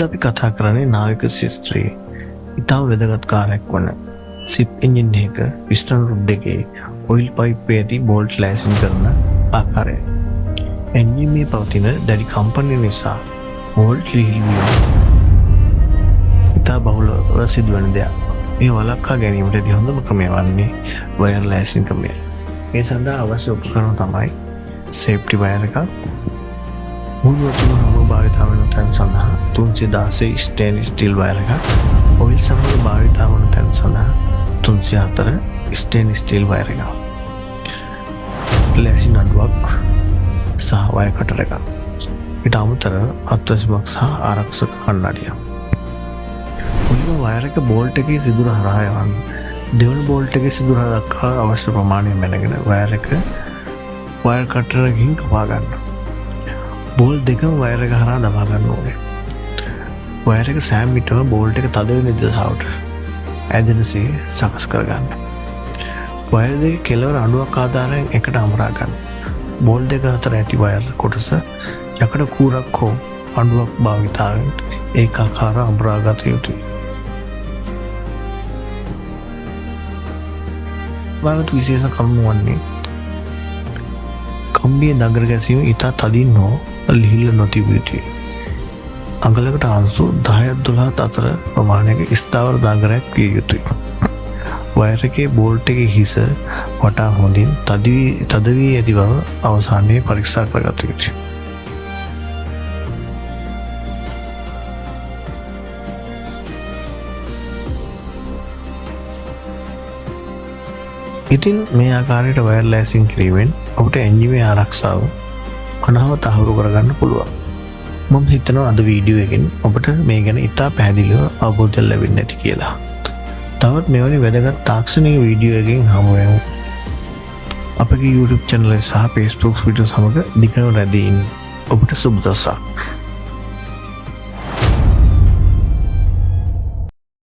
අපි කතා කරන්නේ නාවික ශිෂ්ත්‍රයේ ඉතාම වැදගත් කාර්යයක් වන සිප් එන්ජින් එක පිස්ටන් රොඩ් එකේ ඔයිල් පයිප් ඇති බෝල්ට් ලෑසින් කරන ආකාරය. එන්ජින් මේ පවතින දැඩි කම්පනය නිසා බෝල්ට් ලිහිල්වීම ඉතා බහුලව සිදුවන දෙයක්. මේ වළක්වා ගැනීමට හොඳම ක්‍රමය වන්නේ වයර් ලෑසින් ක්‍රමය. මේ සඳහා අවශ්‍ය උපකරණ තමයි සේෆ්ටි වයර් එකක්, මුහුදු වතුර හමුව භාවිතා වන තැන් සඳහා 316 ස්ටේන්ලස් ස්ටිල් වයර් එකක්, ඔයිල් සමග භාවිතා වන තැන් සඳහා 304 ස්ටේන්ලස් ස්ටිල් වයර් එකක්, ලෑසි නඩුවක් සහ වයර් කටර් එකක්. ඊට අමතරව අත්වැසිමක් සහ ආරක්ෂක කණ්ණාඩියක්. මුලින්ම වයර් එක බෝල්ට් එකේ සිදුර හරහා යවන්න. දෙවන බෝල්ට් එකේ සිදුර දක්වා අවශ්‍ය ප්‍රමාණය මැනගෙන වයර් එක වයර් කටර් එකකින් කපා ගන්න. බෝල්ට් දෙකම වයර් එක හරහා දමා ගන්න ඕනේ. වයර් එක සෑම විටම බෝල්ට් එක තද වෙන දිශාවට ඇදෙනසේ සකස් කර ගන්න. වයර් දෙකේ කෙළවර අණුවක් ආධාරයෙන් එකට අමරා ගන්න. බෝල්ට් දෙක අතර ඇති වයර් කොටස යකඩ කූරක් හෝ අණුවක් භාවිතාවෙන් ඒකාකාරව අමරා ගත යුතුයි. භාවිත විශේෂ කරුණු වන්නේ කම්බිය දඟර ගැසීම ඉතා තදින් හෝ ලිහිල්ල නොතිබිය යුතුයි. අඟලකට අංශු 10-12 අතර ප්‍රමාණයක ස්ථාවර දඟරයක් විය යුතුයි. වයර් එකේ බෝල්ට් එකේ හිස වටා හොඳින් තද වී ඇති බව අවසානයේ පරීක්ෂා කරගත යුතුයි. ඉතින් මේ ආකාරයට වයර් ලෑසින් කිරීමෙන් ඔබට එන්ජිමේ ආරක්ෂාව මනාව තහවුරු කරගන්න පුළුවන්. මම හිතනවා අද වීඩියෝ එකෙන් ඔබට මේ ගැන ඉතා පැහැදිලිව අවබෝධයක් ලැබෙන්න ඇති කියලා. තවත් මෙවැනි වැදගත් තාක්ෂණික වීඩියෝ එකකින් හමු වෙමු. අපගේ YouTube channel සහ Facebook වීඩියෝ සමග දිගටම රැඳී ඉන්න. ඔබට සුබ දවසක්.